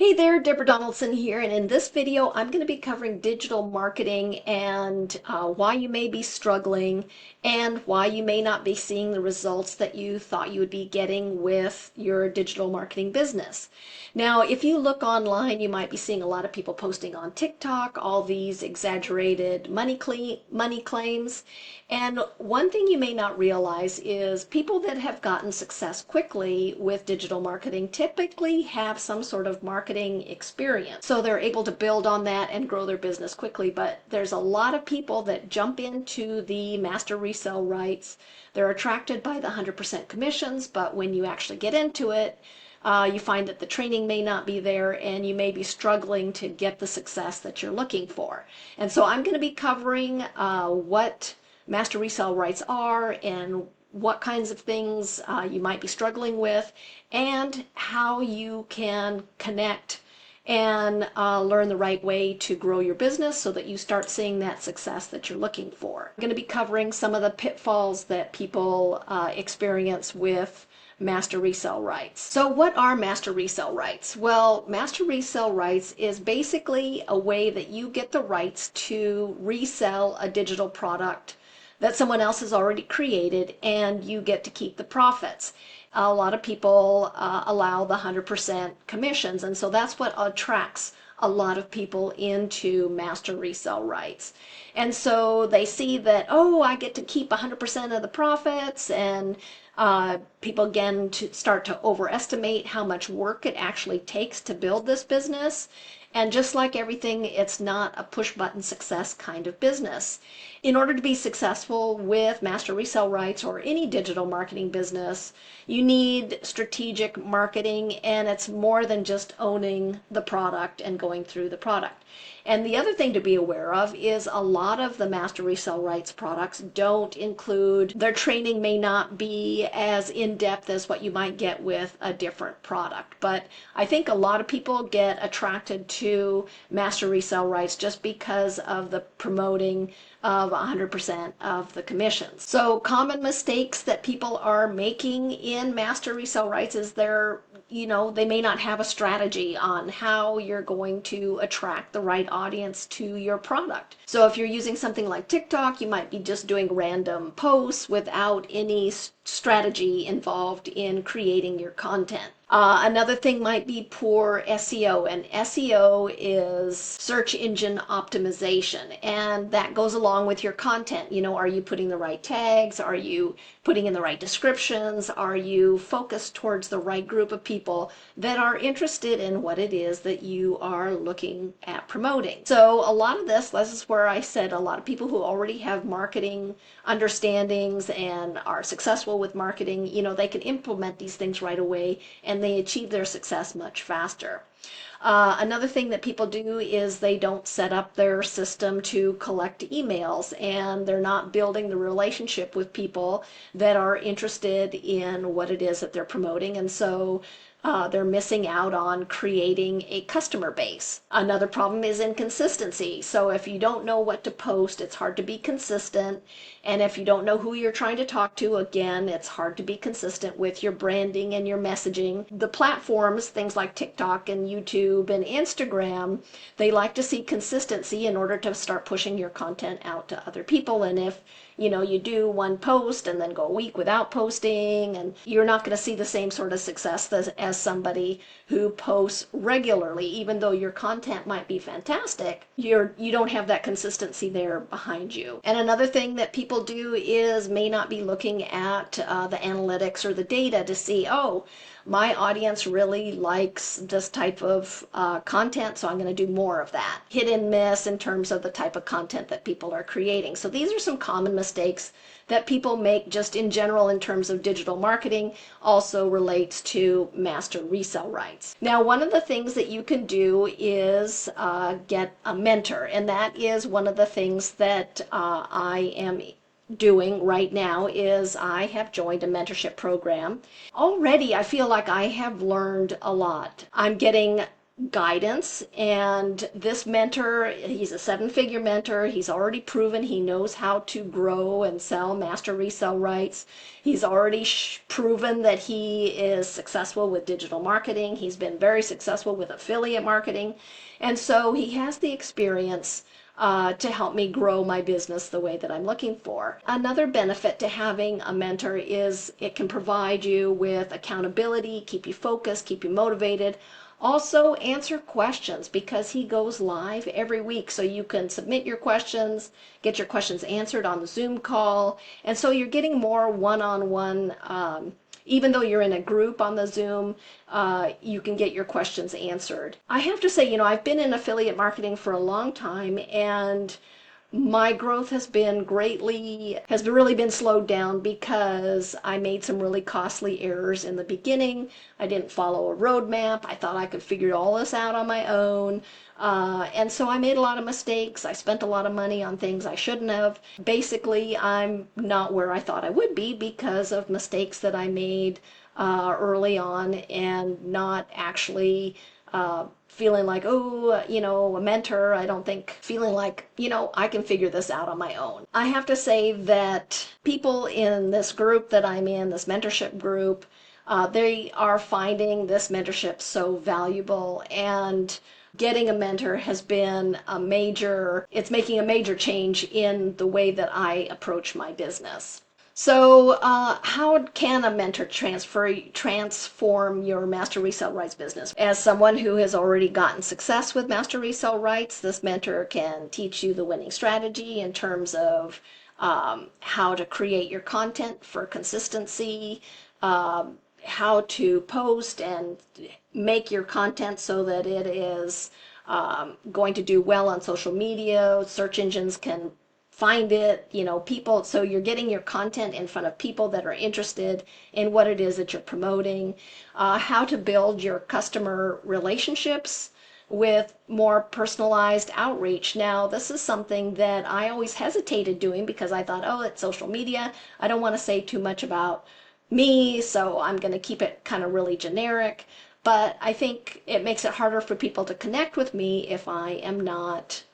Hey there, Deborah Donaldson here, and in this video I'm going to be covering digital marketing and why you may be struggling and why you may not be seeing the results that you thought you would be getting with your digital marketing business. Now, if you look online, you might be seeing a lot of people posting on TikTok, all these exaggerated money claims. And one thing you may not realize is people that have gotten success quickly with digital marketing typically have some sort of marketing experience. So they're able to build on that and grow their business quickly. But there's a lot of people that jump into the master resale rights. They're attracted by the 100% commissions, but when you actually get into it, you find that the training may not be there and you may be struggling to get the success that you're looking for. And so I'm going to be covering what master resale rights are and what kinds of things you might be struggling with and how you can connect and learn the right way to grow your business so that you start seeing that success that you're looking for. I'm going to be covering some of the pitfalls that people experience with master resale rights. So what are master resale rights? Well, master resale rights is basically a way that you get the rights to resell a digital product that someone else has already created and you get to keep the profits. A lot of people allow the 100% commissions, and so that's what attracts a lot of people into master resale rights. And so they see that, oh, I get to keep 100% of the profits, and people again to start to overestimate how much work it actually takes to build this business. And just like everything, it's not a push button success kind of business. In order to be successful with master resale rights or any digital marketing business, you need strategic marketing, and it's more than just owning the product and going through the product. And the other thing to be aware of is a lot of the master resale rights products don't include, their training may not be as in-depth as what you might get with a different product. But I think a lot of people get attracted to master resale rights just because of the promoting of 100% of the commissions. So common mistakes that people are making in master resale rights is they may not have a strategy on how you're going to attract the right audience to your product. So if you're using something like TikTok, you might be just doing random posts without any strategy involved in creating your content. Another thing might be poor SEO, and SEO is search engine optimization, and that goes along with your content. Are you putting the right tags? Are you putting in the right descriptions? Are you focused towards the right group of people that are interested in what it is that you are looking at promoting? So a lot of this is where I said a lot of people who already have marketing understandings and are successful with marketing, they can implement these things right away and they achieve their success much faster. Another thing that people do is they don't set up their system to collect emails, and they're not building the relationship with people that are interested in what it is that they're promoting, and so they're missing out on creating a customer base. Another problem is inconsistency. So if you don't know what to post, it's hard to be consistent. And if you don't know who you're trying to talk to, again, it's hard to be consistent with your branding and your messaging. The platforms, things like TikTok and YouTube and Instagram, they like to see consistency in order to start pushing your content out to other people. And if you do one post and then go a week without posting, and you're not going to see the same sort of success as somebody who posts regularly. Even though your content might be fantastic, you don't have that consistency there behind you. And another thing that people do is may not be looking at the analytics or the data to see, oh, my audience really likes this type of content, so I'm going to do more of that. Hit and miss in terms of the type of content that people are creating. So these are some common mistakes that people make just in general in terms of digital marketing, also relates to master resale rights. Now, one of the things that you can do is get a mentor, and that is one of the things that I am doing right now is I have joined a mentorship program. Already I feel like I have learned a lot. I'm getting guidance. And this mentor, he's a seven-figure mentor. He's already proven he knows how to grow and sell master resale rights. He's already proven that he is successful with digital marketing. He's been very successful with affiliate marketing. And so he has the experience to help me grow my business the way that I'm looking for. Another benefit to having a mentor is it can provide you with accountability, keep you focused, keep you motivated. Also, answer questions because he goes live every week, so you can submit your questions, get your questions answered on the Zoom call, and so you're getting more one-on-one. Even though you're in a group on the Zoom, you can get your questions answered. I have to say, I've been in affiliate marketing for a long time, and my growth has really been slowed down because I made some really costly errors in the beginning. I didn't follow a roadmap. I thought I could figure all this out on my own. And so I made a lot of mistakes. I spent a lot of money on things I shouldn't have. Basically, I'm not where I thought I would be because of mistakes that I made early on and not actually feeling like, oh, a mentor. I don't think feeling like, I can figure this out on my own. I have to say that people in this group that I'm in, this mentorship group, they are finding this mentorship so valuable, and getting a mentor has been it's making a major change in the way that I approach my business. So, how can a mentor transform your master resale rights business? As someone who has already gotten success with master resale rights, this mentor can teach you the winning strategy in terms of how to create your content for consistency, how to post and make your content so that it is going to do well on social media. Search engines can find it, people, so you're getting your content in front of people that are interested in what it is that you're promoting. How to build your customer relationships with more personalized outreach. Now, this is something that I always hesitated doing because I thought, oh, it's social media. I don't want to say too much about me, so I'm going to keep it kind of really generic. But I think it makes it harder for people to connect with me if I am not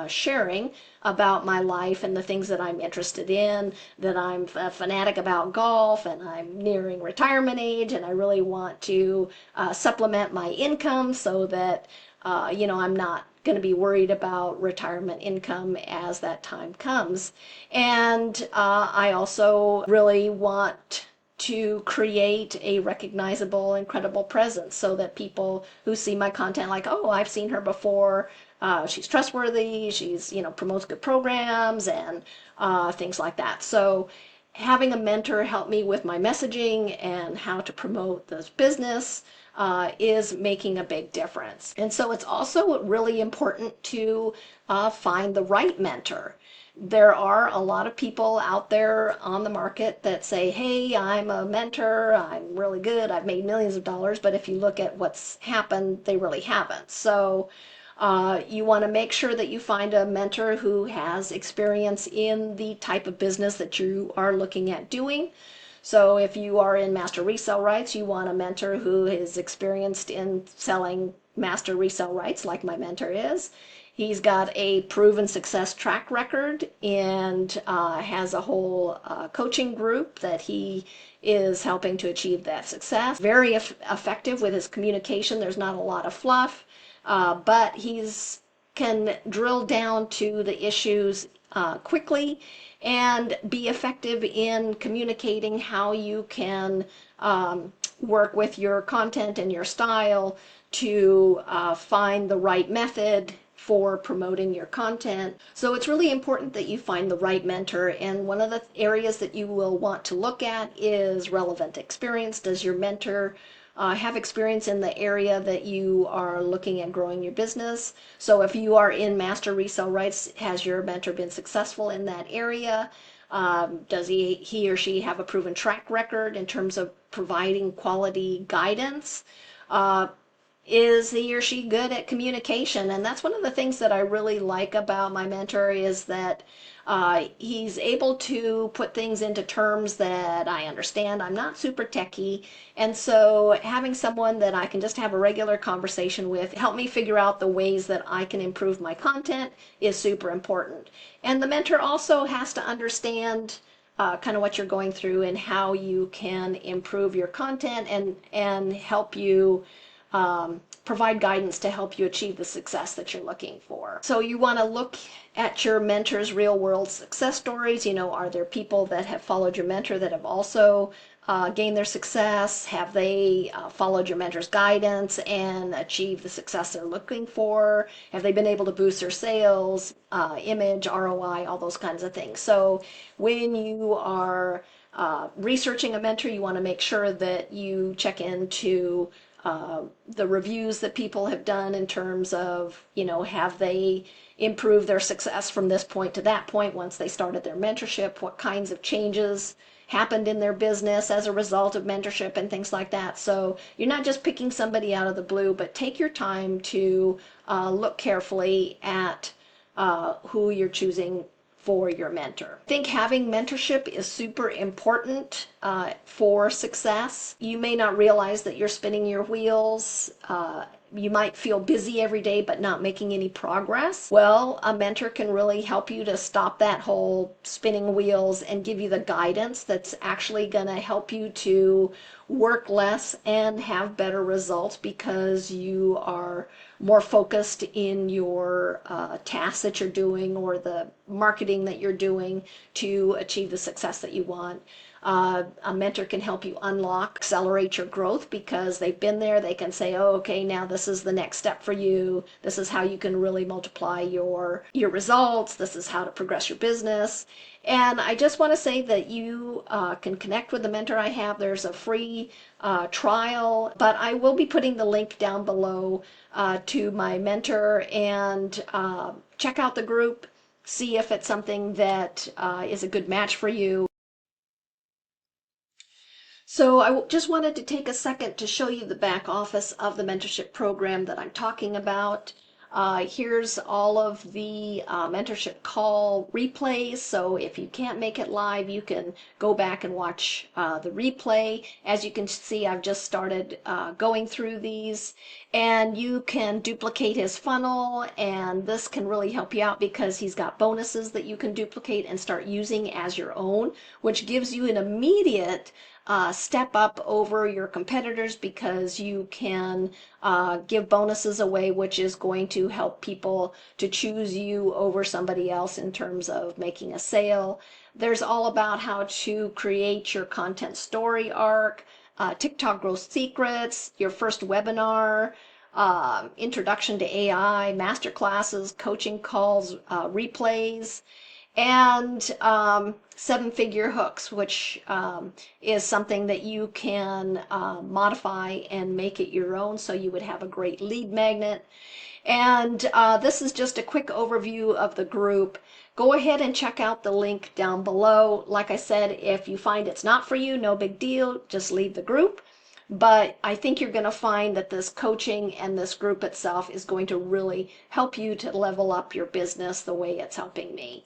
sharing about my life and the things that I'm interested in, that I'm a fanatic about golf and I'm nearing retirement age and I really want to supplement my income so that, I'm not going to be worried about retirement income as that time comes. And I also really want to create a recognizable and credible presence so that people who see my content like, oh, I've seen her before, she's trustworthy, she's, promotes good programs and things like that. So having a mentor help me with my messaging and how to promote this business is making a big difference. And so it's also really important to find the right mentor. There are a lot of people out there on the market that say, hey, I'm a mentor, I'm really good, I've made millions of dollars, but if you look at what's happened, they really haven't. So you want to make sure that you find a mentor who has experience in the type of business that you are looking at doing. So if you are in master resale rights, you want a mentor who is experienced in selling master resale rights like my mentor is. He's got a proven success track record and has a whole coaching group that he is helping to achieve that success. Very effective with his communication. There's not a lot of fluff, but he's can drill down to the issues quickly and be effective in communicating how you can work with your content and your style to find the right method for promoting your content. So it's really important that you find the right mentor, and one of the areas that you will want to look at is relevant experience. Does your mentor have experience in the area that you are looking at growing your business? So if you are in master resale rights, has your mentor been successful in that area? Does he or she have a proven track record in terms of providing quality guidance? Is he or she good at communication? And that's one of the things that I really like about my mentor is that he's able to put things into terms that I understand. I'm not super techie, and so having someone that I can just have a regular conversation with, help me figure out the ways that I can improve my content is super important. And the mentor also has to understand kind of what you're going through and how you can improve your content and help you provide guidance to help you achieve the success that you're looking for. So you want to look at your mentor's real world success stories. You know, are there people that have followed your mentor that have also gained their success? Have they followed your mentor's guidance and achieved the success they're looking for? Have they been able to boost their sales, image, ROI, all those kinds of things? So when you are researching a mentor, you want to make sure that you check into the reviews that people have done in terms of, you know, have they improved their success from this point to that point once they started their mentorship? What kinds of changes happened in their business as a result of mentorship and things like that? So you're not just picking somebody out of the blue, but take your time to look carefully at who you're choosing for your mentor. I think having mentorship is super important for success. You may not realize that you're spinning your wheels. You might feel busy every day but not making any progress. Well, a mentor can really help you to stop that whole spinning wheels and give you the guidance that's actually going to help you to work less and have better results because you are more focused in your tasks that you're doing or the marketing that you're doing to achieve the success that you want. A mentor can help you unlock, accelerate your growth because they've been there. They can say, oh, okay, now this is the next step for you. This is how you can really multiply your results. This is how to progress your business. And I just want to say that you can connect with the mentor I have. There's a free trial, but I will be putting the link down below to my mentor, and check out the group, see if it's something that is a good match for you. So I just wanted to take a second to show you the back office of the mentorship program that I'm talking about. Here's all of the mentorship call replays. So if you can't make it live, you can go back and watch the replay. As you can see, I've just started going through these, and you can duplicate his funnel, and this can really help you out because he's got bonuses that you can duplicate and start using as your own, which gives you an immediate step up over your competitors because you can give bonuses away, which is going to help people to choose you over somebody else in terms of making a sale. There's all about how to create your content story arc, TikTok growth secrets, your first webinar, introduction to AI, master classes, coaching calls, replays, and seven-figure hooks, which is something that you can modify and make it your own, so you would have a great lead magnet. And this is just a quick overview of the group. Go ahead and check out the link down below. Like I said, if you find it's not for you, no big deal, just leave the group. But I think you're going to find that this coaching and this group itself is going to really help you to level up your business the way it's helping me.